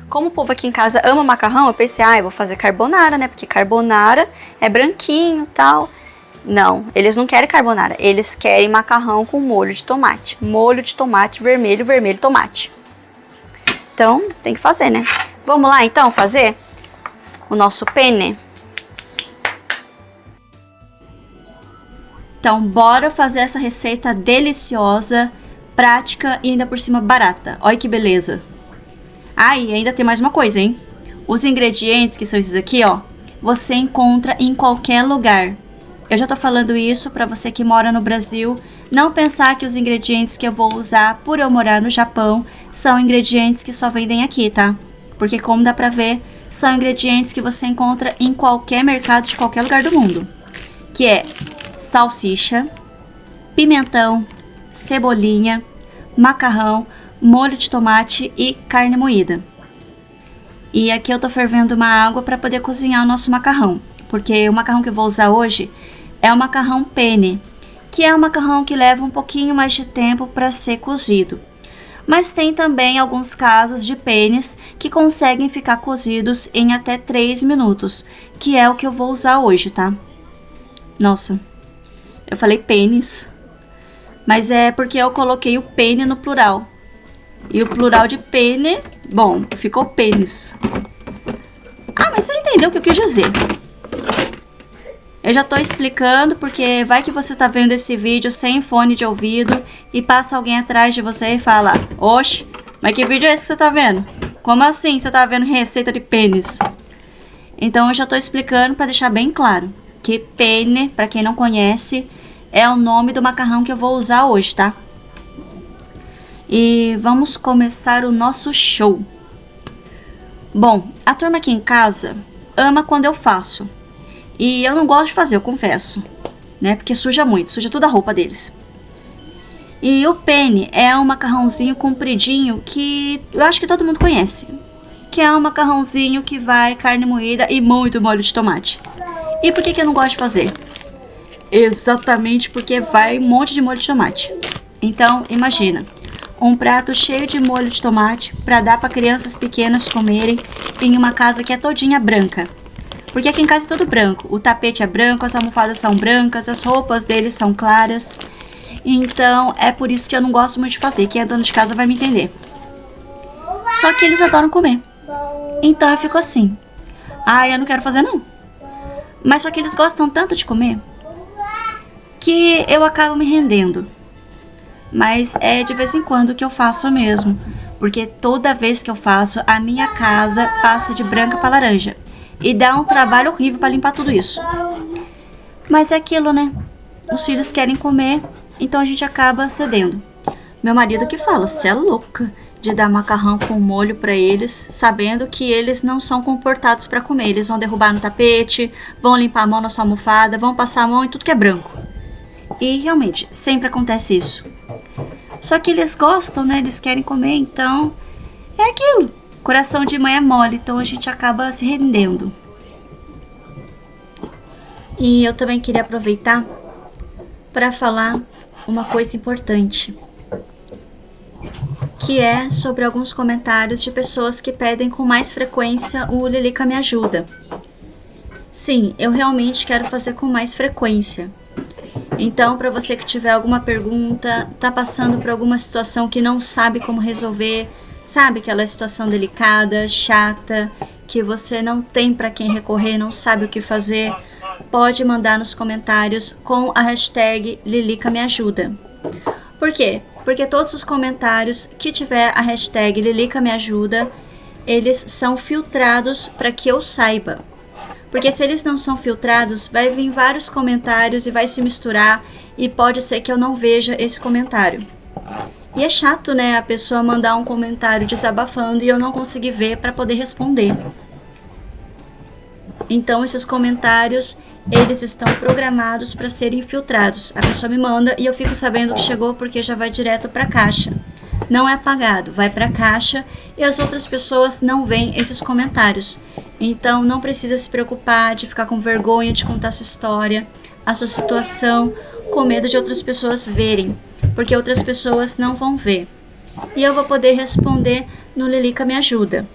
Como o povo aqui em casa ama macarrão, eu pensei, eu vou fazer carbonara, né? Porque carbonara é branquinho e tal. Não, eles não querem carbonara, eles querem macarrão com molho de tomate. Molho de tomate vermelho, vermelho, tomate. Então, tem que fazer, né? Vamos lá, então, fazer o nosso penne? Então, bora fazer essa receita deliciosa, prática e ainda por cima barata. Olha que beleza. E ainda tem mais uma coisa, hein? Os ingredientes, que são esses aqui, ó, você encontra em qualquer lugar. Eu já tô falando isso pra você que mora no Brasil, não pensar que os ingredientes que eu vou usar por eu morar no Japão são ingredientes que só vendem aqui, tá? Porque como dá pra ver, são ingredientes que você encontra em qualquer mercado de qualquer lugar do mundo. Que é salsicha, pimentão, cebolinha, macarrão, molho de tomate e carne moída. E aqui eu tô fervendo uma água para poder cozinhar o nosso macarrão, porque o macarrão que eu vou usar hoje é o macarrão penne, que é um macarrão que leva um pouquinho mais de tempo para ser cozido. Mas tem também alguns casos de pennes que conseguem ficar cozidos em até 3 minutos, que é o que eu vou usar hoje, tá? Nossa, eu falei pennes, mas é porque eu coloquei o penne no plural. E o plural de penne, bom, ficou pênis. Mas você entendeu o que eu quis dizer. Eu já tô explicando porque vai que você tá vendo esse vídeo sem fone de ouvido e passa alguém atrás de você e fala: oxe, mas que vídeo é esse que você tá vendo? Como assim você tá vendo receita de pênis? Então eu já tô explicando para deixar bem claro que penne, para quem não conhece, é o nome do macarrão que eu vou usar hoje, tá? E vamos começar o nosso show. Bom, a turma aqui em casa ama quando eu faço. E eu não gosto de fazer, eu confesso, né? Porque suja muito, suja toda a roupa deles. E o penne é um macarrãozinho compridinho que eu acho que todo mundo conhece. Que é um macarrãozinho que vai carne moída e muito molho de tomate. E por que eu não gosto de fazer? Exatamente porque vai um monte de molho de tomate. Então, imagina, um prato cheio de molho de tomate para dar para crianças pequenas comerem em uma casa que é todinha branca. Porque aqui em casa é todo branco. O tapete é branco, as almofadas são brancas, as roupas deles são claras. Então, é por isso que eu não gosto muito de fazer. Quem é dono de casa vai me entender. Só que eles adoram comer. Então, eu fico assim. Eu não quero fazer não. Mas só que eles gostam tanto de comer que eu acabo me rendendo. Mas é de vez em quando que eu faço mesmo. Porque toda vez que eu faço, a minha casa passa de branca para laranja. E dá um trabalho horrível para limpar tudo isso. Mas é aquilo, né? Os filhos querem comer, então a gente acaba cedendo. Meu marido que fala, cê é louca de dar macarrão com molho para eles, sabendo que eles não são comportados para comer. Eles vão derrubar no tapete, vão limpar a mão na sua almofada, vão passar a mão em tudo que é branco. E realmente, sempre acontece isso. Só que eles gostam, né? Eles querem comer, então é aquilo. Coração de mãe é mole, então a gente acaba se rendendo. E eu também queria aproveitar para falar uma coisa importante, que é sobre alguns comentários de pessoas que pedem com mais frequência o Lilica Me Ajuda. Sim, eu realmente quero fazer com mais frequência. Então, para você que tiver alguma pergunta, tá passando por alguma situação que não sabe como resolver, sabe aquela situação delicada, chata, que você não tem para quem recorrer, não sabe o que fazer, pode mandar nos comentários com a hashtag Lilica Me Ajuda. Por quê? Porque todos os comentários que tiver a hashtag Lilica Me Ajuda, eles são filtrados para que eu saiba. Porque se eles não são filtrados, vai vir vários comentários e vai se misturar e pode ser que eu não veja esse comentário. E é chato, né, a pessoa mandar um comentário desabafando e eu não conseguir ver para poder responder. Então, esses comentários, eles estão programados para serem filtrados. A pessoa me manda e eu fico sabendo que chegou porque já vai direto para a caixa. Não é apagado, vai para a caixa e as outras pessoas não veem esses comentários. Então, não precisa se preocupar de ficar com vergonha de contar sua história, a sua situação, com medo de outras pessoas verem. Porque outras pessoas não vão ver. E eu vou poder responder no Lilica Me Ajuda.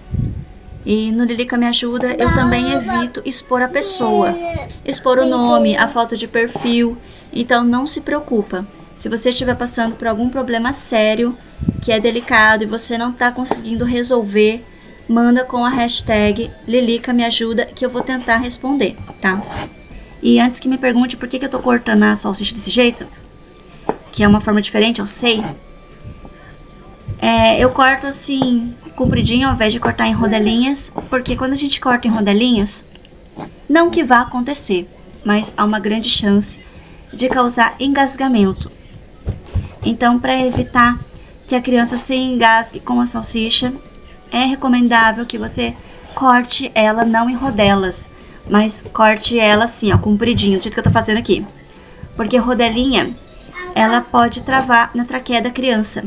E no Lilica Me Ajuda eu também evito expor a pessoa, expor o nome, a foto de perfil. Então não se preocupa. Se você estiver passando por algum problema sério, que é delicado e você não está conseguindo resolver, manda com a hashtag Lilica Me Ajuda que eu vou tentar responder, tá? E antes que me pergunte por que eu tô cortando a salsicha desse jeito, que é uma forma diferente, eu sei. Eu corto assim, compridinho, ao invés de cortar em rodelinhas, porque quando a gente corta em rodelinhas, não que vá acontecer, mas há uma grande chance de causar engasgamento. Então, para evitar que a criança se engasgue com a salsicha, é recomendável que você corte ela não em rodelas, mas corte ela assim, ó, compridinho, do jeito que eu tô fazendo aqui. Porque rodelinha, ela pode travar na traqueia da criança.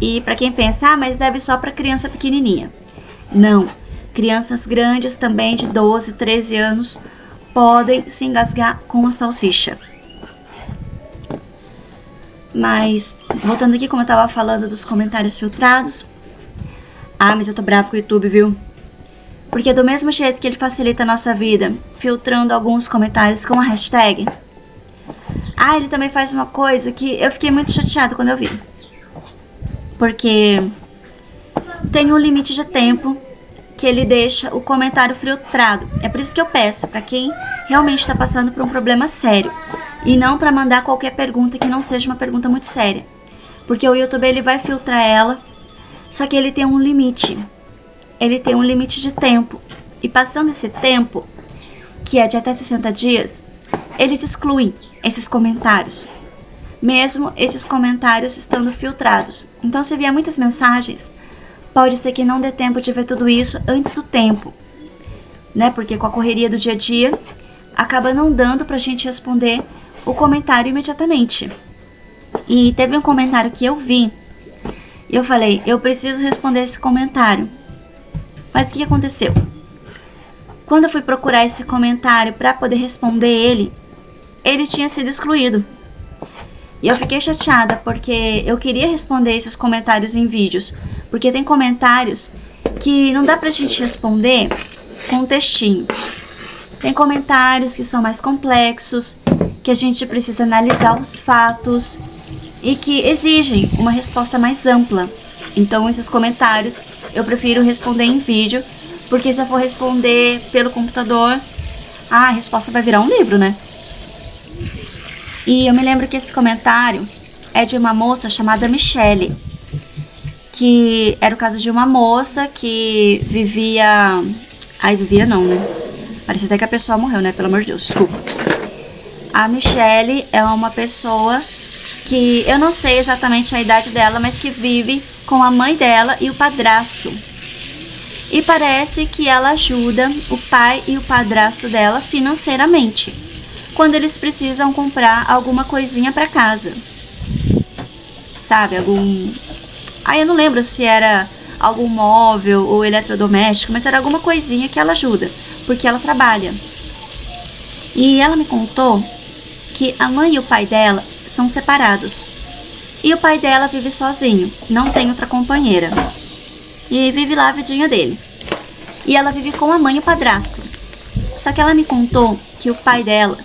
E para quem pensa, mas deve só para criança pequenininha. Não, crianças grandes também de 12, 13 anos podem se engasgar com a salsicha. Mas, voltando aqui como eu tava falando dos comentários filtrados. Mas eu tô bravo com o YouTube, viu? Porque do mesmo jeito que ele facilita a nossa vida, filtrando alguns comentários com a hashtag, ele também faz uma coisa que eu fiquei muito chateada quando eu vi. Porque tem um limite de tempo que ele deixa o comentário filtrado. É por isso que eu peço para quem realmente está passando por um problema sério e não para mandar qualquer pergunta que não seja uma pergunta muito séria. Porque o YouTube ele vai filtrar ela, só que ele tem um limite. Ele tem um limite de tempo. E passando esse tempo, que é de até 60 dias, eles excluem esses comentários. Mesmo esses comentários estando filtrados. Então, se vier muitas mensagens, pode ser que não dê tempo de ver tudo isso antes do tempo, né? Porque com a correria do dia a dia, acaba não dando pra gente responder o comentário imediatamente. E teve um comentário que eu vi, e eu falei, eu preciso responder esse comentário. Mas o que aconteceu? Quando eu fui procurar esse comentário para poder responder ele tinha sido excluído. E eu fiquei chateada porque eu queria responder esses comentários em vídeos. Porque tem comentários que não dá pra gente responder com um textinho. Tem comentários que são mais complexos, que a gente precisa analisar os fatos e que exigem uma resposta mais ampla. Então esses comentários eu prefiro responder em vídeo, porque se eu for responder pelo computador, a resposta vai virar um livro, né? E eu me lembro que esse comentário é de uma moça chamada Michele, que era o caso de uma moça que vivia... vivia não, né? Parece até que a pessoa morreu, né? Pelo amor de Deus, desculpa. A Michele é uma pessoa que eu não sei exatamente a idade dela, mas que vive com a mãe dela e o padrasto. E parece que ela ajuda o pai e o padrasto dela financeiramente, quando eles precisam comprar alguma coisinha para casa. Sabe, eu não lembro se era algum móvel ou eletrodoméstico, mas era alguma coisinha que ela ajuda, porque ela trabalha. E ela me contou que a mãe e o pai dela são separados. E o pai dela vive sozinho, não tem outra companheira. E vive lá a vidinha dele. E ela vive com a mãe e o padrasto. Só que ela me contou que o pai dela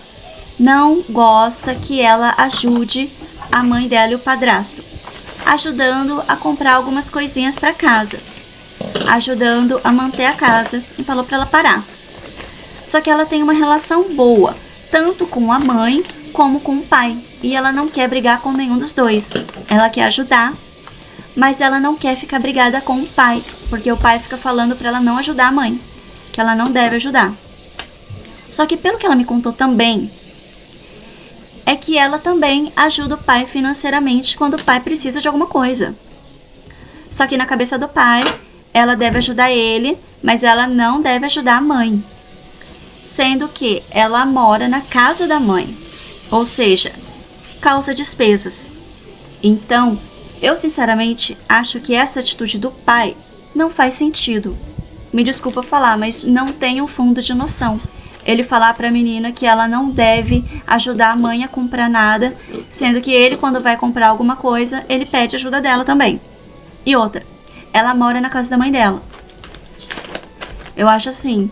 não gosta que ela ajude a mãe dela e o padrasto, ajudando a comprar algumas coisinhas para casa, ajudando a manter a casa, e falou para ela parar. Só que ela tem uma relação boa, tanto com a mãe como com o pai, e ela não quer brigar com nenhum dos dois. Ela quer ajudar, mas ela não quer ficar brigada com o pai, porque o pai fica falando para ela não ajudar a mãe, que ela não deve ajudar. Só que pelo que ela me contou também, é que ela também ajuda o pai financeiramente quando o pai precisa de alguma coisa. Só que na cabeça do pai, ela deve ajudar ele, mas ela não deve ajudar a mãe. Sendo que ela mora na casa da mãe, ou seja, causa despesas. Então, eu sinceramente acho que essa atitude do pai não faz sentido. Me desculpa falar, mas não tem um fundo de noção. Ele falar pra menina que ela não deve ajudar a mãe a comprar nada, sendo que ele, quando vai comprar alguma coisa, ele pede ajuda dela também. E outra, ela mora na casa da mãe dela. Eu acho assim,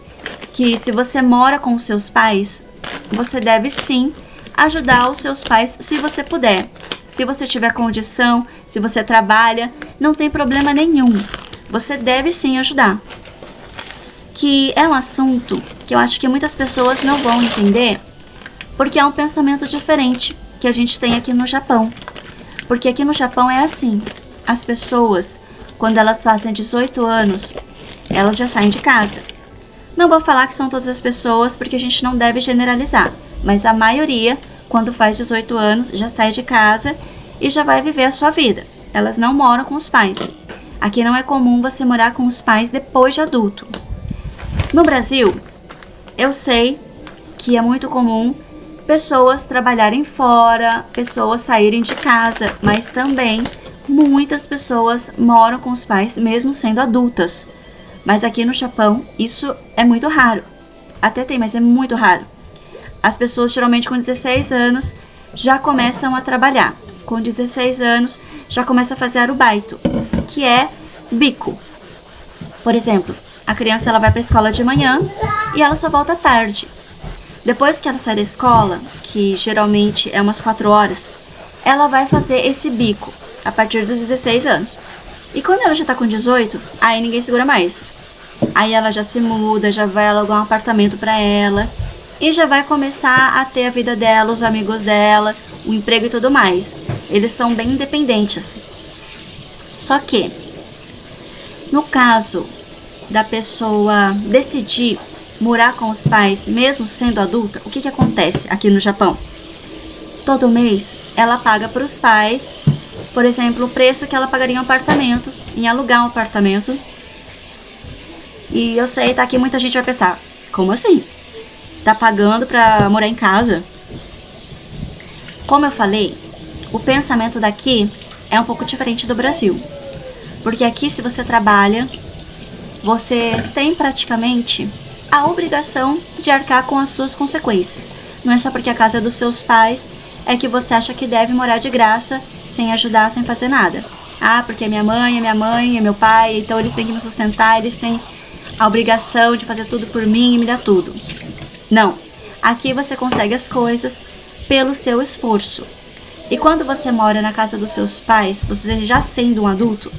que se você mora com os seus pais, você deve sim ajudar os seus pais se você puder. Se você tiver condição, se você trabalha, não tem problema nenhum. Você deve sim ajudar. Que é um assunto que eu acho que muitas pessoas não vão entender, porque é um pensamento diferente que a gente tem aqui no Japão. Porque aqui no Japão é assim, as pessoas, quando elas fazem 18 anos, elas já saem de casa. Não vou falar que são todas as pessoas, porque a gente não deve generalizar, mas a maioria, quando faz 18 anos, já sai de casa e já vai viver a sua vida. Elas não moram com os pais. Aqui não é comum você morar com os pais depois de adulto. No Brasil, eu sei que é muito comum pessoas trabalharem fora, pessoas saírem de casa, mas também muitas pessoas moram com os pais mesmo sendo adultas. Mas aqui no Japão, isso é muito raro. Até tem, mas é muito raro. As pessoas geralmente com 16 anos já começam a trabalhar. Com 16 anos já começa a fazer arubaito, que é bico. Por exemplo, a criança ela vai para a escola de manhã e ela só volta à tarde. Depois que ela sai da escola, que geralmente é umas 4 horas, ela vai fazer esse bico a partir dos 16 anos. E quando ela já tá com 18, aí ninguém segura mais. Aí ela já se muda, já vai alugar um apartamento para ela e já vai começar a ter a vida dela, os amigos dela, o emprego e tudo mais. Eles são bem independentes. Só que, no caso da pessoa decidir morar com os pais, mesmo sendo adulta, o que acontece aqui no Japão? Todo mês, ela paga para os pais, por exemplo, o preço que ela pagaria em um apartamento, em alugar um apartamento. E eu sei, tá aqui, muita gente vai pensar, como assim? Tá pagando para morar em casa? Como eu falei, o pensamento daqui é um pouco diferente do Brasil. Porque aqui, se você trabalha, você tem praticamente a obrigação de arcar com as suas consequências. Não é só porque a casa é dos seus pais é que você acha que deve morar de graça, sem ajudar, sem fazer nada. Ah, porque é minha mãe, é meu pai, então eles têm que me sustentar, eles têm a obrigação de fazer tudo por mim e me dar tudo. Não. Aqui você consegue as coisas pelo seu esforço. E quando você mora na casa dos seus pais, você já sendo um adulto,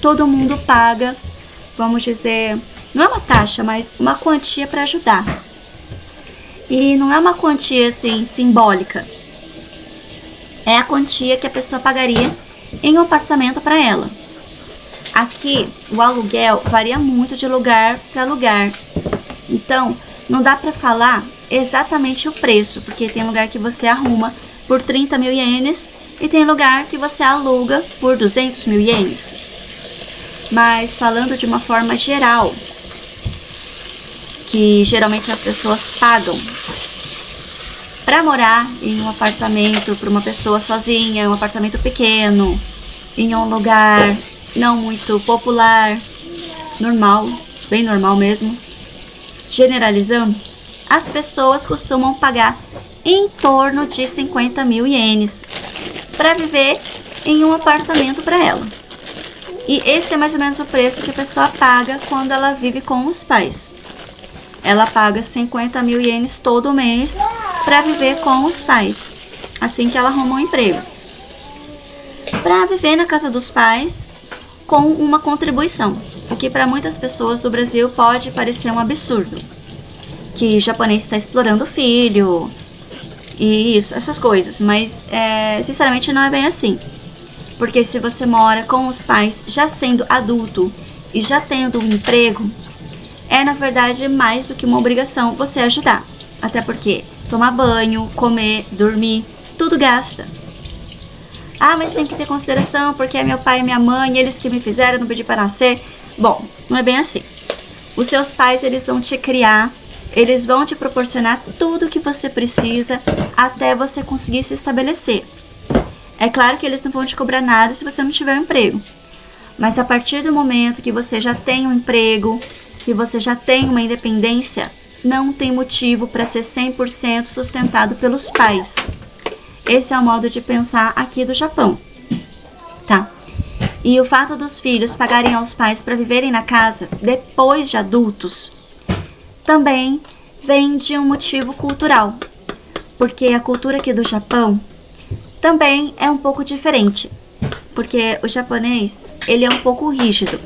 todo mundo paga, vamos dizer, não é uma taxa, mas uma quantia para ajudar. E não é uma quantia assim simbólica. É a quantia que a pessoa pagaria em um apartamento para ela. Aqui, o aluguel varia muito de lugar para lugar. Então, não dá para falar exatamente o preço, porque tem lugar que você arruma por 30 mil ienes e tem lugar que você aluga por 200 mil ienes. Mas falando de uma forma geral, que geralmente as pessoas pagam para morar em um apartamento para uma pessoa sozinha, um apartamento pequeno, em um lugar não muito popular, normal, bem normal mesmo, generalizando, as pessoas costumam pagar em torno de 50 mil ienes para viver em um apartamento para ela. E esse é mais ou menos o preço que a pessoa paga quando ela vive com os pais. Ela paga 50 mil ienes todo mês para viver com os pais, assim que ela arruma um emprego. Para viver na casa dos pais com uma contribuição, o que para muitas pessoas do Brasil pode parecer um absurdo. Que o japonês está explorando o filho, e isso, essas coisas, mas sinceramente não é bem assim. Porque se você mora com os pais já sendo adulto e já tendo um emprego, é na verdade mais do que uma obrigação você ajudar. Até porque tomar banho, comer, dormir, tudo gasta. Ah, mas tem que ter consideração porque é meu pai e minha mãe, eles que me fizeram, não pedi para nascer. Bom, não é bem assim. Os seus pais, eles vão te criar, eles vão te proporcionar tudo o que você precisa até você conseguir se estabelecer. É claro que eles não vão te cobrar nada se você não tiver um emprego. Mas a partir do momento que você já tem um emprego, que você já tem uma independência, não tem motivo para ser 100% sustentado pelos pais. Esse é o modo de pensar aqui do Japão, tá? E o fato dos filhos pagarem aos pais para viverem na casa depois de adultos também vem de um motivo cultural, porque a cultura aqui do Japão também é um pouco diferente, porque o japonês, ele é um pouco rígido.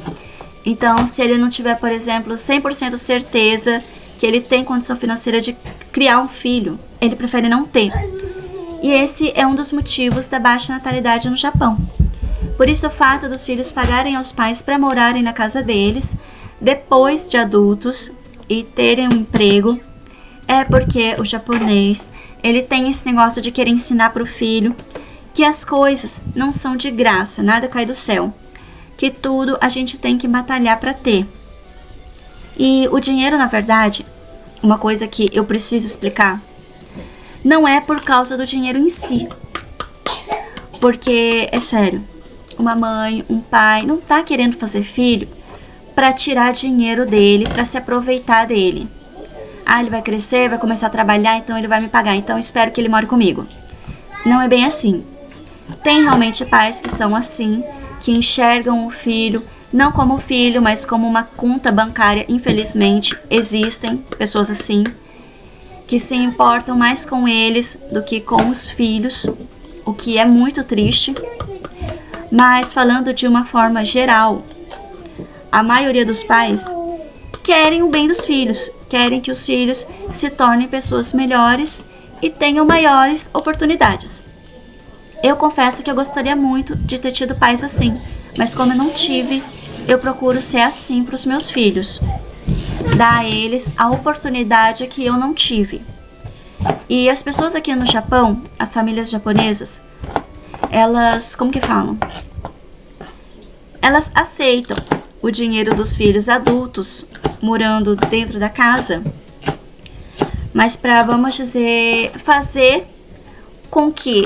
Então, se ele não tiver, por exemplo, 100% certeza que ele tem condição financeira de criar um filho, ele prefere não ter. E esse é um dos motivos da baixa natalidade no Japão. Por isso, o fato dos filhos pagarem aos pais para morarem na casa deles, depois de adultos, e terem um emprego, é porque o japonês, ele tem esse negócio de querer ensinar para o filho que as coisas não são de graça, nada cai do céu, que tudo a gente tem que batalhar para ter. E o dinheiro, na verdade, uma coisa que eu preciso explicar, não é por causa do dinheiro em si. Porque, é sério, uma mãe, um pai não tá querendo fazer filho para tirar dinheiro dele, para se aproveitar dele. Ah, ele vai crescer, vai começar a trabalhar, então ele vai me pagar, então eu espero que ele more comigo. Não é bem assim. Tem realmente pais que são assim, que enxergam o filho não como filho, mas como uma conta bancária. Infelizmente, existem pessoas assim, que se importam mais com eles do que com os filhos, o que é muito triste. Mas falando de uma forma geral, a maioria dos pais querem o bem dos filhos, querem que os filhos se tornem pessoas melhores e tenham maiores oportunidades. Eu confesso que eu gostaria muito de ter tido pais assim, mas como eu não tive, eu procuro ser assim para os meus filhos, dar a eles a oportunidade que eu não tive. E as pessoas aqui no Japão, as famílias japonesas, elas, como que falam? Elas aceitam o dinheiro dos filhos adultos morando dentro da casa, mas para, vamos dizer, fazer com que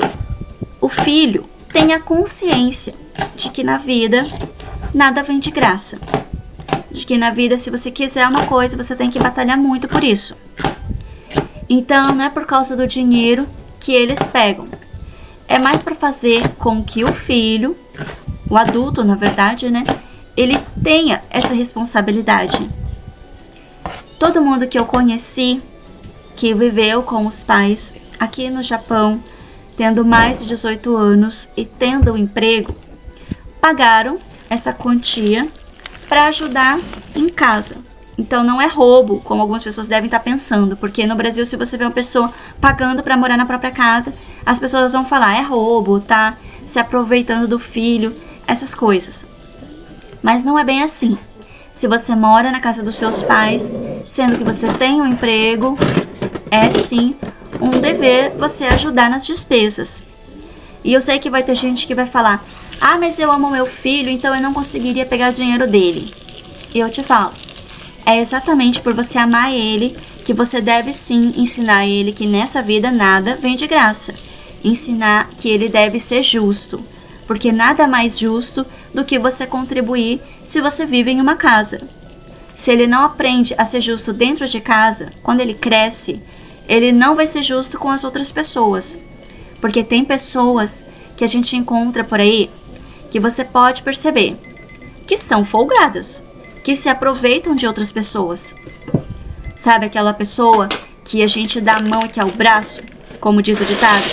o filho tenha consciência de que na vida nada vem de graça. De que na vida, se você quiser uma coisa, você tem que batalhar muito por isso. Então, não é por causa do dinheiro que eles pegam. É mais para fazer com que o filho, o adulto, na verdade, né, ele tenha essa responsabilidade. Todo mundo que eu conheci, que viveu com os pais aqui no Japão, tendo mais de 18 anos e tendo um emprego, pagaram essa quantia para ajudar em casa. Então não é roubo, como algumas pessoas devem estar pensando, porque no Brasil, se você vê uma pessoa pagando para morar na própria casa, as pessoas vão falar, é roubo, tá se aproveitando do filho, essas coisas. Mas não é bem assim. Se você mora na casa dos seus pais, sendo que você tem um emprego, é sim um dever você ajudar nas despesas. E eu sei que vai ter gente que vai falar, ah, mas eu amo meu filho, então eu não conseguiria pegar o dinheiro dele. E eu te falo, é exatamente por você amar ele que você deve sim ensinar ele que nessa vida nada vem de graça. Ensinar que ele deve ser justo, porque nada mais justo do que você contribuir se você vive em uma casa. Se ele não aprende a ser justo dentro de casa, quando ele cresce, ele não vai ser justo com as outras pessoas. Porque tem pessoas que a gente encontra por aí que você pode perceber que são folgadas, que se aproveitam de outras pessoas. Sabe aquela pessoa que a gente dá a mão e que é o braço, como diz o ditado?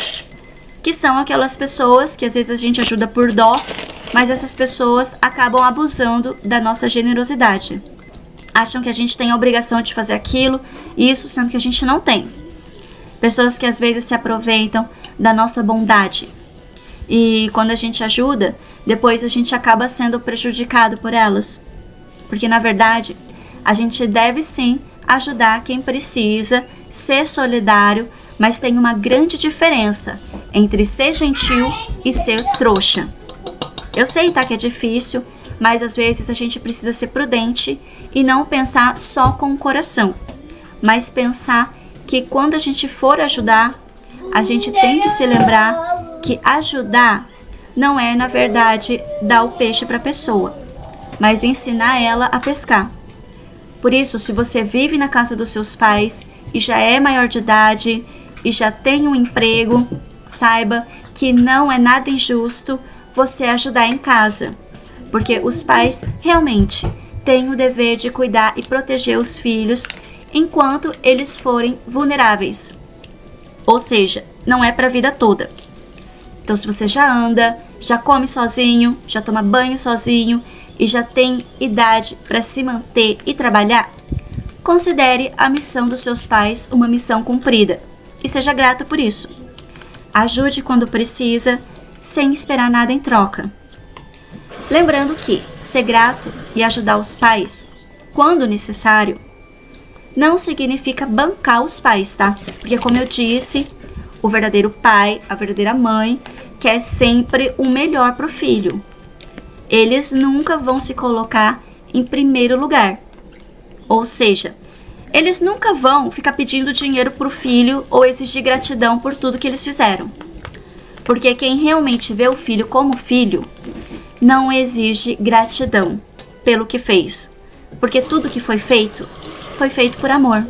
Que são aquelas pessoas que às vezes a gente ajuda por dó, mas essas pessoas acabam abusando da nossa generosidade. Acham que a gente tem a obrigação de fazer aquilo, isso sendo que a gente não tem. Pessoas que às vezes se aproveitam da nossa bondade. E quando a gente ajuda, depois a gente acaba sendo prejudicado por elas. Porque na verdade, a gente deve sim ajudar quem precisa, ser solidário, mas tem uma grande diferença entre ser gentil e ser trouxa. Eu sei, tá, que é difícil, mas às vezes a gente precisa ser prudente e não pensar só com o coração, mas pensar que quando a gente for ajudar, a gente tem que se lembrar que ajudar não é, na verdade, dar o peixe para a pessoa, mas ensinar ela a pescar. Por isso, se você vive na casa dos seus pais e já é maior de idade e já tem um emprego, saiba que não é nada injusto você ajudar em casa, porque os pais realmente têm o dever de cuidar e proteger os filhos enquanto eles forem vulneráveis. Ou seja, não é para a vida toda. Então, se você já anda, já come sozinho, já toma banho sozinho e já tem idade para se manter e trabalhar, considere a missão dos seus pais uma missão cumprida e seja grato por isso. Ajude quando precisa, sem esperar nada em troca. Lembrando que ser grato e ajudar os pais, quando necessário, não significa bancar os pais, tá? Porque, como eu disse, o verdadeiro pai, a verdadeira mãe, quer sempre o melhor pro filho. Eles nunca vão se colocar em primeiro lugar. Ou seja, eles nunca vão ficar pedindo dinheiro pro filho ou exigir gratidão por tudo que eles fizeram. Porque quem realmente vê o filho como filho, não exige gratidão pelo que fez. Porque tudo que foi feito por amor.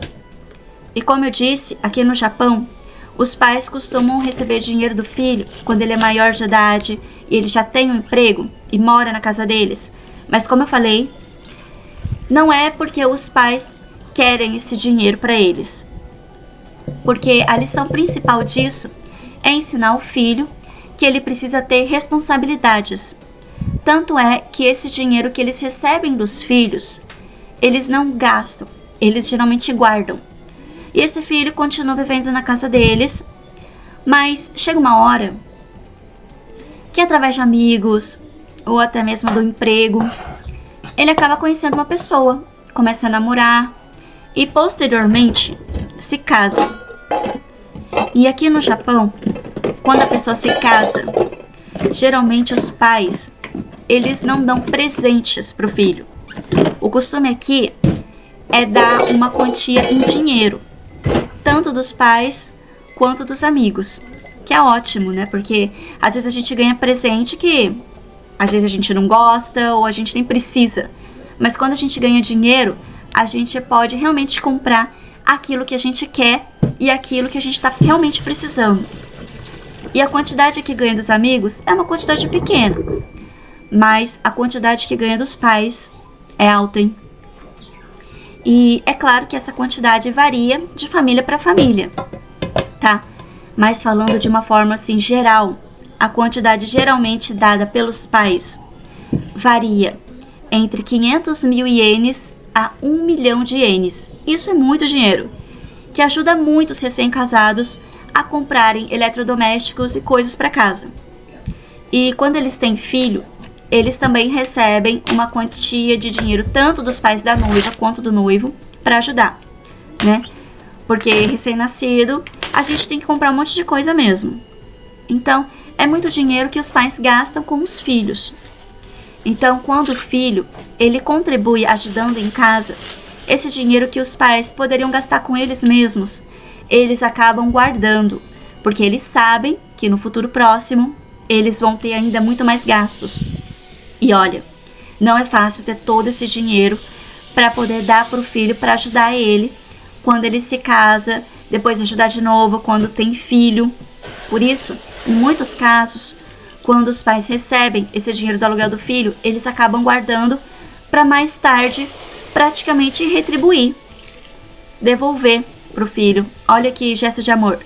E como eu disse, aqui no Japão, os pais costumam receber dinheiro do filho quando ele é maior de idade e ele já tem um emprego e mora na casa deles. Mas como eu falei, não é porque os pais querem esse dinheiro para eles. Porque a lição principal disso é ensinar o filho que ele precisa ter responsabilidades. Tanto é que esse dinheiro que eles recebem dos filhos, eles não gastam, eles geralmente guardam. E esse filho continua vivendo na casa deles, mas chega uma hora que, através de amigos ou até mesmo do emprego, ele acaba conhecendo uma pessoa, começa a namorar e posteriormente se casa. E aqui no Japão, quando a pessoa se casa, geralmente os pais, eles não dão presentes para o filho. O costume aqui é dar uma quantia em dinheiro, tanto dos pais quanto dos amigos, que é ótimo, né? Porque às vezes a gente ganha presente que às vezes a gente não gosta ou a gente nem precisa. Mas quando a gente ganha dinheiro, a gente pode realmente comprar aquilo que a gente quer e aquilo que a gente está realmente precisando. E a quantidade que ganha dos amigos é uma quantidade pequena, mas a quantidade que ganha dos pais é alta, hein? E é claro que essa quantidade varia de família para família, tá? Mas falando de uma forma assim geral, a quantidade geralmente dada pelos pais varia entre 500 mil ienes a 1 milhão de ienes. Isso é muito dinheiro, que ajuda muito os recém-casados a comprarem eletrodomésticos e coisas para casa. E quando eles têm filho, eles também recebem uma quantia de dinheiro tanto dos pais da noiva quanto do noivo para ajudar, né? Porque recém-nascido, a gente tem que comprar um monte de coisa mesmo. Então, é muito dinheiro que os pais gastam com os filhos. Então, quando o filho, ele contribui ajudando em casa, esse dinheiro que os pais poderiam gastar com eles mesmos, eles acabam guardando, porque eles sabem que no futuro próximo, eles vão ter ainda muito mais gastos. E olha, não é fácil ter todo esse dinheiro para poder dar para o filho, para ajudar ele quando ele se casa, depois ajudar de novo quando tem filho. Por isso, em muitos casos, quando os pais recebem esse dinheiro do aluguel do filho, eles acabam guardando para mais tarde praticamente retribuir, devolver para o filho. Olha que gesto de amor.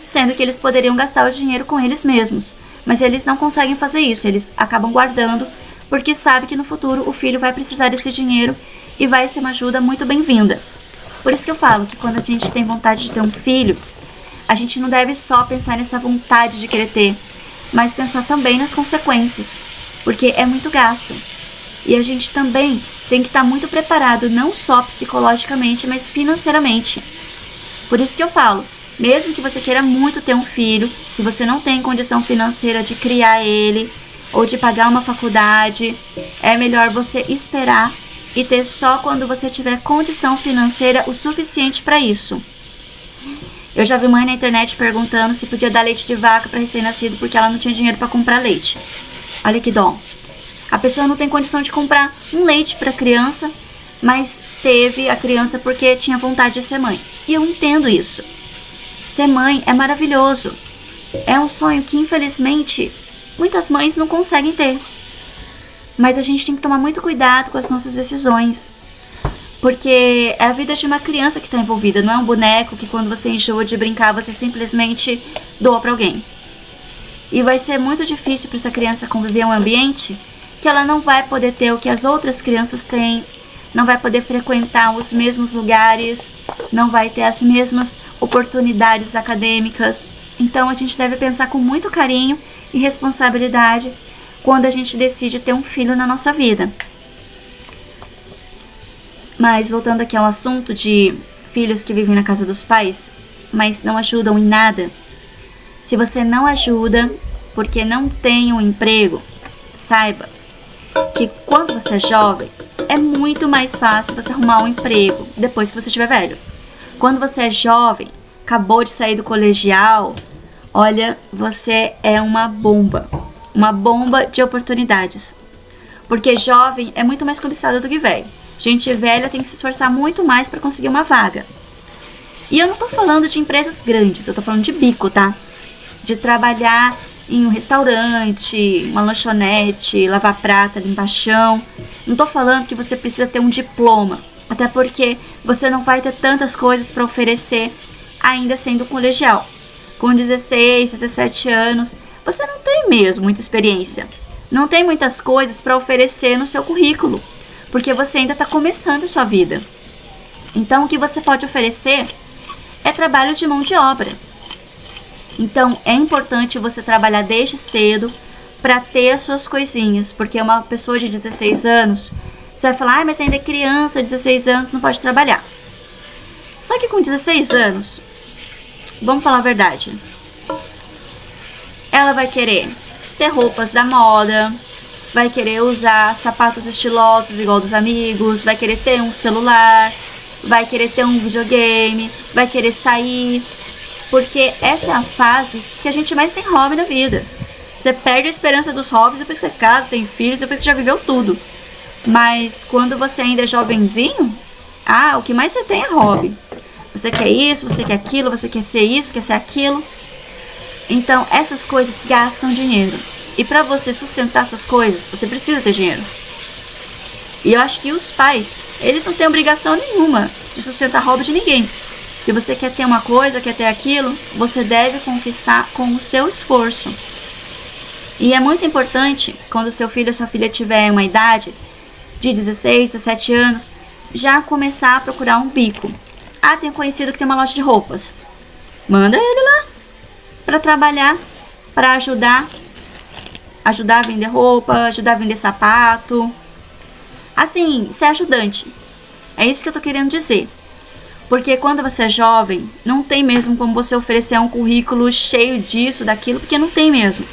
Sendo que eles poderiam gastar o dinheiro com eles mesmos, mas eles não conseguem fazer isso, eles acabam guardando porque sabem que no futuro o filho vai precisar desse dinheiro e vai ser uma ajuda muito bem-vinda. Por isso que eu falo que quando a gente tem vontade de ter um filho, a gente não deve só pensar nessa vontade de querer ter, mas pensar também nas consequências, porque é muito gasto. E a gente também tem que estar muito preparado, não só psicologicamente, mas financeiramente. Por isso que eu falo, mesmo que você queira muito ter um filho, se você não tem condição financeira de criar ele ou de pagar uma faculdade, é melhor você esperar e ter só quando você tiver condição financeira o suficiente para isso. Eu já vi mãe na internet perguntando se podia dar leite de vaca para recém-nascido porque ela não tinha dinheiro para comprar leite. Olha que dó. A pessoa não tem condição de comprar um leite para a criança, mas teve a criança porque tinha vontade de ser mãe. E eu entendo isso. Ser mãe é maravilhoso. É um sonho que, infelizmente, muitas mães não conseguem ter. Mas a gente tem que tomar muito cuidado com as nossas decisões. Porque é a vida de uma criança que está envolvida. Não é um boneco que quando você enjoa de brincar, você simplesmente doa para alguém. E vai ser muito difícil para essa criança conviver em um ambiente que ela não vai poder ter o que as outras crianças têm, não vai poder frequentar os mesmos lugares, não vai ter as mesmas oportunidades acadêmicas. Então a gente deve pensar com muito carinho e responsabilidade quando a gente decide ter um filho na nossa vida. Mas voltando aqui ao assunto de filhos que vivem na casa dos pais, mas não ajudam em nada. Se você não ajuda porque não tem um emprego, saiba que quando você é jovem, é muito mais fácil você arrumar um emprego depois que você estiver velho. Quando você é jovem, acabou de sair do colegial, olha, você é uma bomba de oportunidades. Porque jovem é muito mais cobiçado do que velho. Gente velha tem que se esforçar muito mais para conseguir uma vaga. E eu não tô falando de empresas grandes, eu tô falando de bico, tá? De trabalhar em um restaurante, uma lanchonete, lavar prata, limpar chão. Não tô falando que você precisa ter um diploma, até porque você não vai ter tantas coisas para oferecer ainda sendo colegial. Com 16, 17 anos, você não tem mesmo muita experiência. Não tem muitas coisas para oferecer no seu currículo, porque você ainda está começando a sua vida. Então, o que você pode oferecer é trabalho de mão de obra. Então, é importante você trabalhar desde cedo para ter as suas coisinhas, porque uma pessoa de 16 anos, você vai falar, mas ainda é criança, 16 anos, não pode trabalhar. Só que com 16 anos, vamos falar a verdade, ela vai querer ter roupas da moda, vai querer usar sapatos estilosos igual dos amigos, vai querer ter um celular, vai querer ter um videogame, vai querer sair, porque essa é a fase que a gente mais tem hobby na vida. Você perde a esperança dos hobbies depois que você casa, tem filhos, depois que você já viveu tudo. Mas quando você ainda é jovenzinho, o que mais você tem é hobby. Você quer isso, você quer aquilo, você quer ser isso, quer ser aquilo. Então, essas coisas gastam dinheiro. E para você sustentar suas coisas, você precisa ter dinheiro. E eu acho que os pais, eles não têm obrigação nenhuma de sustentar hobby de ninguém. Se você quer ter uma coisa, quer ter aquilo, você deve conquistar com o seu esforço. E é muito importante, quando seu filho ou sua filha tiver uma idade de 16, 17 anos, já começar a procurar um bico. Tem conhecido que tem uma loja de roupas. Manda ele lá para trabalhar, para ajudar a vender roupa, ajudar a vender sapato. Assim, ser ajudante. É isso que eu tô querendo dizer. Porque quando você é jovem, não tem mesmo como você oferecer um currículo cheio disso, daquilo, porque não tem mesmo.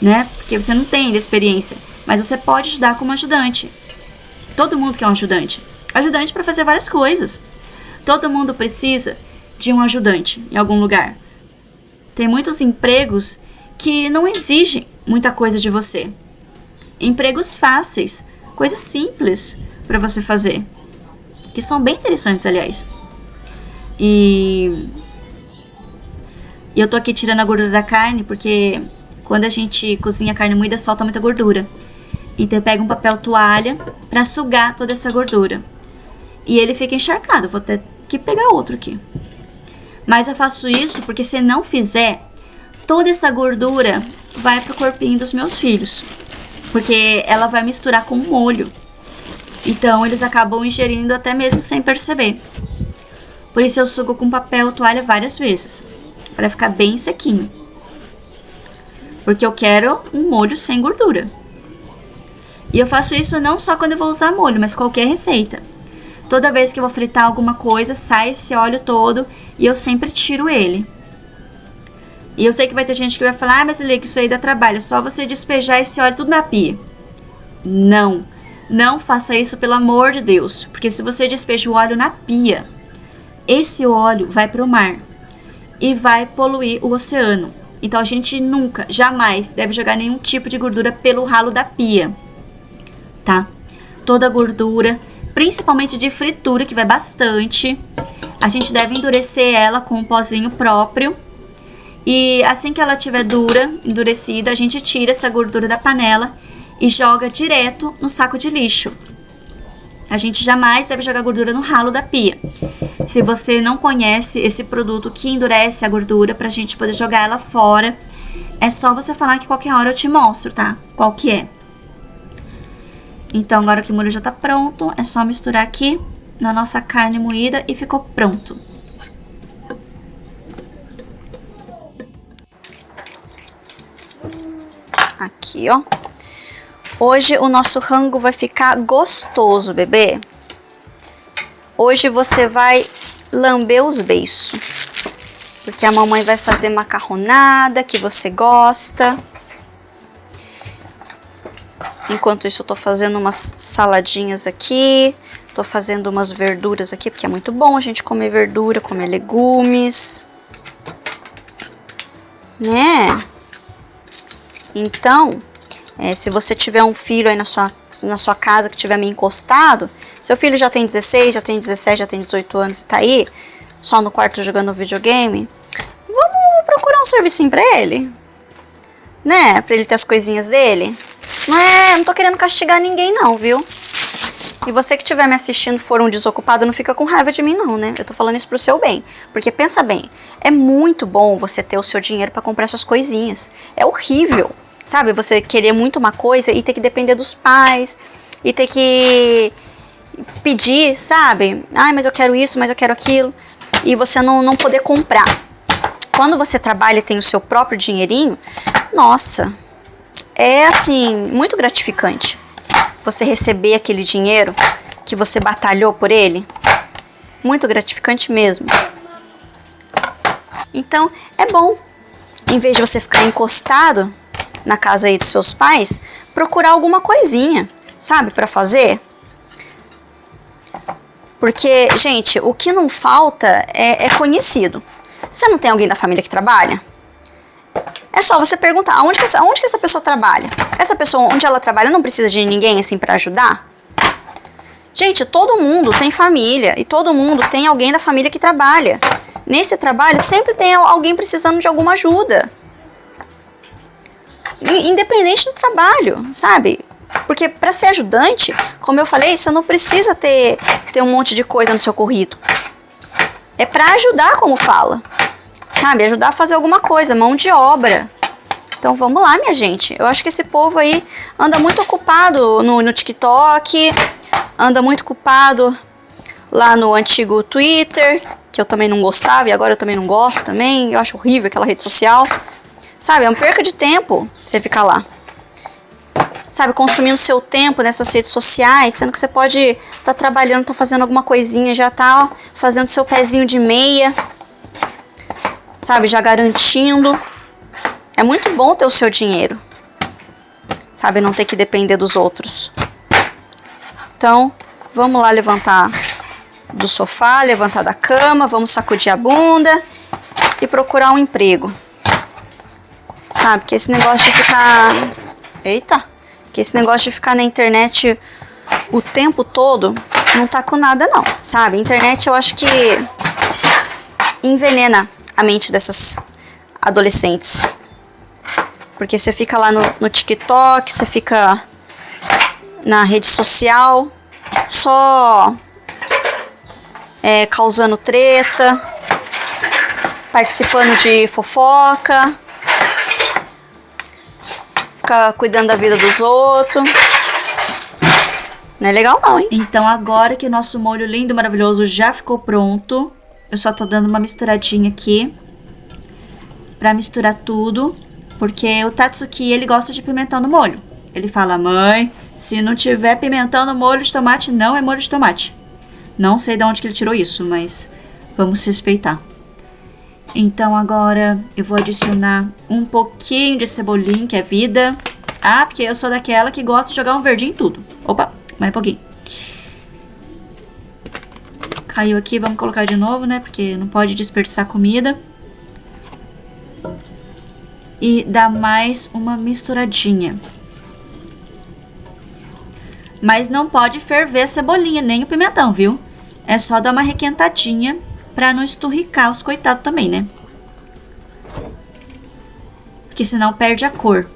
Né? Porque você não tem ainda experiência. Mas você pode ajudar como ajudante. Todo mundo quer um ajudante. Ajudante para fazer várias coisas. Todo mundo precisa de um ajudante em algum lugar. Tem muitos empregos que não exigem muita coisa de você. Empregos fáceis, coisas simples para você fazer. Que são bem interessantes, aliás. E eu tô aqui tirando a gordura da carne, porque quando a gente cozinha carne moída, solta muita gordura. Então eu pego um papel toalha pra sugar toda essa gordura. E ele fica encharcado, vou ter que pegar outro aqui. Mas eu faço isso porque se não fizer, toda essa gordura vai pro corpinho dos meus filhos. Porque ela vai misturar com o molho. Então eles acabam ingerindo até mesmo sem perceber. Por isso eu sugo com papel toalha várias vezes, para ficar bem sequinho. Porque eu quero um molho sem gordura. E eu faço isso não só quando eu vou usar molho, mas qualquer receita. Toda vez que eu vou fritar alguma coisa, sai esse óleo todo e eu sempre tiro ele. E eu sei que vai ter gente que vai falar, mas Lê, que isso aí dá trabalho, é só você despejar esse óleo tudo na pia. Não faça isso, pelo amor de Deus, porque se você despeja o óleo na pia, esse óleo vai para o mar e vai poluir o oceano. Então a gente nunca, jamais deve jogar nenhum tipo de gordura pelo ralo da pia, tá? Toda gordura, principalmente de fritura, que vai bastante, a gente deve endurecer ela com um pozinho próprio. E assim que ela estiver dura, endurecida, a gente tira essa gordura da panela e joga direto no saco de lixo. A gente jamais deve jogar gordura no ralo da pia. Se você não conhece esse produto que endurece a gordura pra gente poder jogar ela fora, é só você falar que qualquer hora eu te mostro, tá? Qual que é. Então, agora que o molho já tá pronto, é só misturar aqui na nossa carne moída e ficou pronto. Aqui, ó. Hoje o nosso rango vai ficar gostoso, bebê. Hoje você vai lamber os beiços. Porque a mamãe vai fazer macarronada que você gosta. Enquanto isso eu tô fazendo umas saladinhas aqui. Tô fazendo umas verduras aqui, porque é muito bom a gente comer verdura, comer legumes. Né? Então, se você tiver um filho aí na sua casa que tiver meio encostado, seu filho já tem 16, já tem 17, já tem 18 anos e tá aí, só no quarto jogando videogame, vamos procurar um servicinho pra ele, né? Pra ele ter as coisinhas dele. Não tô querendo castigar ninguém não, viu? E você que estiver me assistindo for um desocupado, não fica com raiva de mim não, né? Eu tô falando isso pro seu bem. Porque pensa bem, é muito bom você ter o seu dinheiro pra comprar suas coisinhas. É horrível, sabe? Você querer muito uma coisa e ter que depender dos pais. E ter que pedir, sabe? Ai, mas eu quero isso, mas eu quero aquilo. E você não poder comprar. Quando você trabalha e tem o seu próprio dinheirinho, nossa, é assim, muito gratificante. Você receber aquele dinheiro que você batalhou por ele. Muito gratificante mesmo. Então, é bom. Em vez de você ficar encostado na casa aí dos seus pais, procurar alguma coisinha, sabe, pra fazer. Porque, gente, o que não falta é conhecido. Você não tem alguém da família que trabalha? É só você perguntar, aonde que essa pessoa trabalha? Essa pessoa, onde ela trabalha, não precisa de ninguém, assim, pra ajudar? Gente, todo mundo tem família e todo mundo tem alguém da família que trabalha. Nesse trabalho, sempre tem alguém precisando de alguma ajuda. Independente do trabalho, sabe? Porque pra ser ajudante, como eu falei, você não precisa ter um monte de coisa no seu currículo. É pra ajudar, como fala. Sabe, ajudar a fazer alguma coisa, mão de obra. Então vamos lá, minha gente. Eu acho que esse povo aí anda muito ocupado no TikTok, anda muito ocupado lá no antigo Twitter, que eu também não gostava e agora eu também não gosto também. Eu acho horrível aquela rede social. Sabe, é uma perca de tempo você ficar lá. Sabe, consumindo seu tempo nessas redes sociais, sendo que você pode estar trabalhando, tá fazendo alguma coisinha, já tá fazendo seu pezinho de meia. Sabe, já garantindo. É muito bom ter o seu dinheiro. Sabe, não ter que depender dos outros. Então, vamos lá levantar do sofá, levantar da cama, vamos sacudir a bunda e procurar um emprego. Sabe, que esse negócio de ficar... Eita! Que esse negócio de ficar na internet o tempo todo não tá com nada não, sabe? A internet eu acho que envenena a mente dessas adolescentes. Porque você fica lá no TikTok, você fica na rede social, só causando treta, participando de fofoca, fica cuidando da vida dos outros. Não é legal não, hein? Então agora que nosso molho lindo, maravilhoso já ficou pronto, eu só tô dando uma misturadinha aqui pra misturar tudo, porque o Tatsuki, ele gosta de pimentão no molho. Ele fala, mãe, se não tiver pimentão no molho de tomate, não é molho de tomate. Não sei de onde que ele tirou isso, mas vamos respeitar. Então agora eu vou adicionar um pouquinho de cebolinho, que é vida. Ah, porque eu sou daquela que gosta de jogar um verdinho em tudo. Opa, mais um pouquinho. Caiu aqui, vamos colocar de novo, né? Porque não pode desperdiçar comida. E dá mais uma misturadinha. Mas não pode ferver a cebolinha, nem o pimentão, viu? É só dar uma requentadinha pra não esturricar os coitados também, né? Porque senão perde a cor.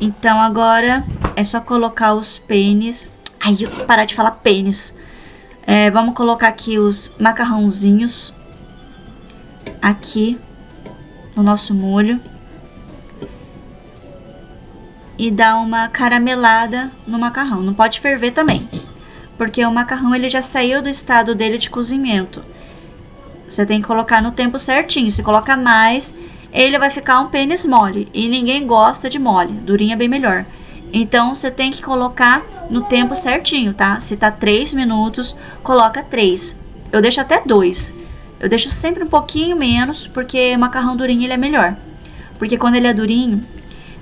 Então agora É só colocar os pênis. Ai, eu tenho que parar de falar pênis. Vamos colocar aqui os macarrãozinhos. Aqui. No nosso molho. E dar uma caramelada no macarrão. Não pode ferver também. Porque o macarrão ele já saiu do estado dele de cozimento. Você tem que colocar no tempo certinho. Se coloca mais, ele vai ficar um pênis mole. E ninguém gosta de mole. Durinho é bem melhor. Então, você tem que colocar no tempo certinho, tá? Se tá 3 minutos, coloca 3. Eu deixo até 2. Eu deixo sempre um pouquinho menos, porque o macarrão durinho ele é melhor. Porque quando ele é durinho,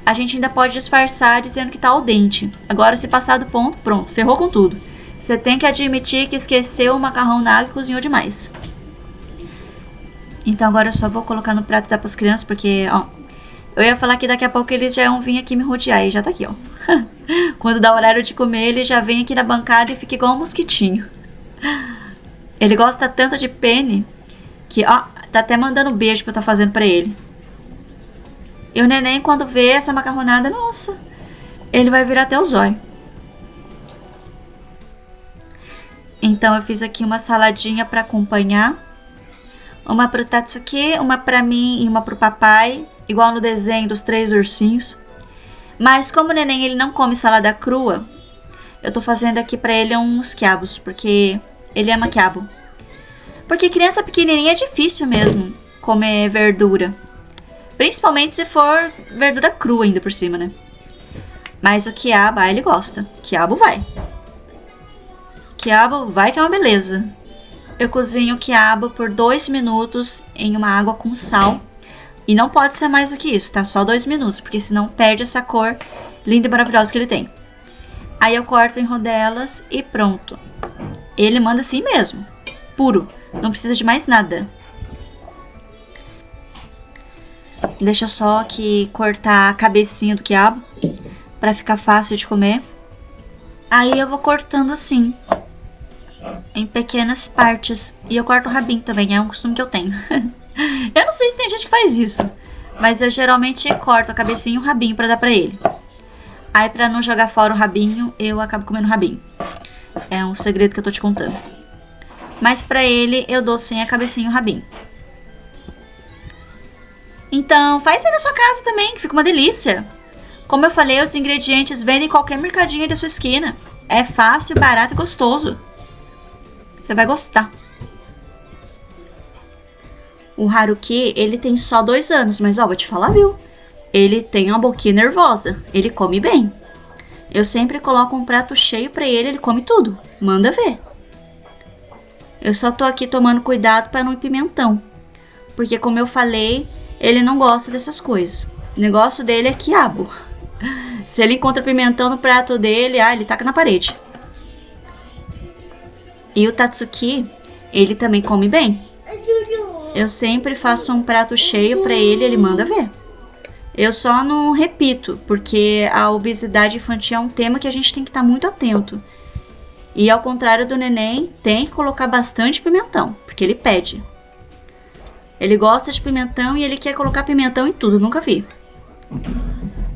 a gente ainda pode disfarçar dizendo que tá al dente. Agora, se passar do ponto, pronto, ferrou com tudo. Você tem que admitir que esqueceu o macarrão na água e cozinhou demais. Então agora eu só vou colocar no prato e dar pras crianças, porque, ó... Eu ia falar que daqui a pouco eles já iam vir aqui me rodear, e já tá aqui, ó. Quando dá horário de comer, ele já vem aqui na bancada e fica igual um mosquitinho. Ele gosta tanto de penne, que, ó, tá até mandando beijo que eu tô fazendo pra ele. E o neném, quando vê essa macarronada, nossa, ele vai virar até o zóio. Então eu fiz aqui uma saladinha pra acompanhar. Uma pro Tatsuki, uma pra mim e uma pro papai. Igual no desenho dos 3 ursinhos. Mas como o neném ele não come salada crua, eu tô fazendo aqui pra ele uns quiabos. Porque ele ama quiabo. Porque criança pequenininha é difícil mesmo comer verdura. Principalmente se for verdura crua ainda por cima, né? Mas o quiabo, ele gosta. Quiabo vai. Quiabo vai que é uma beleza. Eu cozinho o quiabo por 2 minutos em uma água com sal. E não pode ser mais do que isso, tá? Só 2 minutos, porque senão perde essa cor linda e maravilhosa que ele tem. Aí eu corto em rodelas e pronto. Ele manda assim mesmo, puro. Não precisa de mais nada. Deixa eu só aqui cortar a cabecinha do quiabo, pra ficar fácil de comer. Aí eu vou cortando assim, em pequenas partes. E eu corto o rabinho também, é um costume que eu tenho. Eu não sei se tem gente que faz isso, mas eu geralmente corto a cabecinha e o rabinho pra dar pra ele. Aí pra não jogar fora o rabinho, eu acabo comendo o rabinho. É um segredo que eu tô te contando. Mas pra ele, eu dou sem a cabecinha e o rabinho. Então, faz aí na sua casa também, que fica uma delícia. Como eu falei, os ingredientes vendem em qualquer mercadinho aí da sua esquina. É fácil, barato e gostoso. Você vai gostar. O Haruki, ele tem só 2 anos, mas ó, vou te falar, viu? Ele tem uma boquinha nervosa, ele come bem. Eu sempre coloco um prato cheio pra ele, ele come tudo. Manda ver. Eu só tô aqui tomando cuidado pra não ir pimentão. Porque como eu falei, ele não gosta dessas coisas. O negócio dele é quiabo. Se ele encontra pimentão no prato dele, ele taca na parede. E o Tatsuki, ele também come bem. Eu sempre faço um prato cheio pra ele, ele manda ver. Eu só não repito, porque a obesidade infantil é um tema que a gente tem que estar muito atento. E ao contrário do neném, tem que colocar bastante pimentão, porque ele pede. Ele gosta de pimentão e ele quer colocar pimentão em tudo, nunca vi.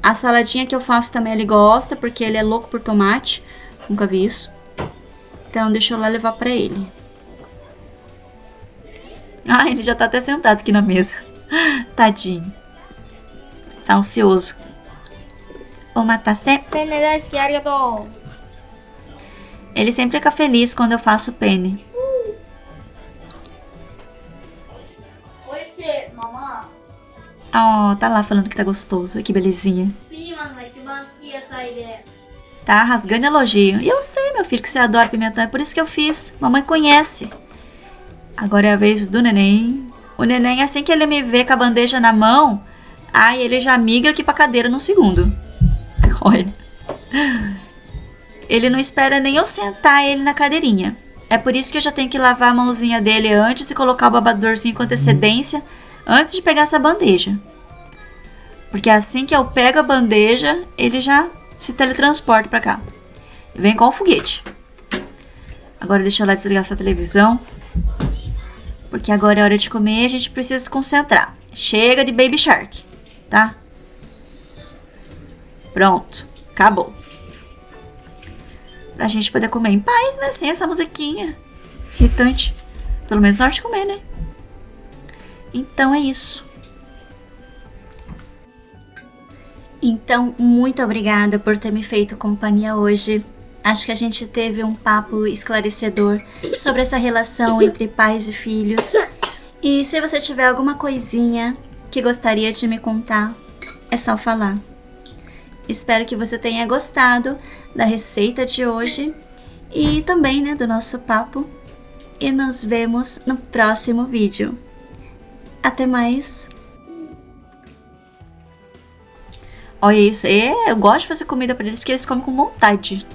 A saladinha que eu faço também ele gosta, porque ele é louco por tomate, nunca vi isso. Então deixa eu lá levar pra ele. Ah, ele já tá até sentado aqui na mesa. Tadinho. Tá ansioso. Omatase. Ele sempre fica feliz quando eu faço penne. Oh, tá lá falando que tá gostoso. Que belezinha. Tá rasgando elogio. E eu sei, meu filho, que você adora pimentão. É por isso que eu fiz. Mamãe conhece. Agora é a vez do neném. O neném, assim que ele me vê com a bandeja na mão, ele já migra aqui pra cadeira num segundo. Olha. Ele não espera nem eu sentar ele na cadeirinha. É por isso que eu já tenho que lavar a mãozinha dele antes e colocar o babadorzinho com antecedência antes de pegar essa bandeja. Porque assim que eu pego a bandeja, ele já se teletransporta pra cá. Vem com o foguete. Agora deixa eu lá desligar essa televisão. Porque agora é hora de comer e a gente precisa se concentrar. Chega de Baby Shark, tá? Pronto, acabou. Pra gente poder comer em paz, né? Sem essa musiquinha irritante. Pelo menos na hora de comer, né? Então é isso. Então, muito obrigada por ter me feito companhia hoje. Acho que a gente teve um papo esclarecedor sobre essa relação entre pais e filhos. E se você tiver alguma coisinha que gostaria de me contar, é só falar. Espero que você tenha gostado da receita de hoje e também, né, do nosso papo. E nos vemos no próximo vídeo. Até mais! Olha isso, eu gosto de fazer comida para eles porque eles comem com vontade.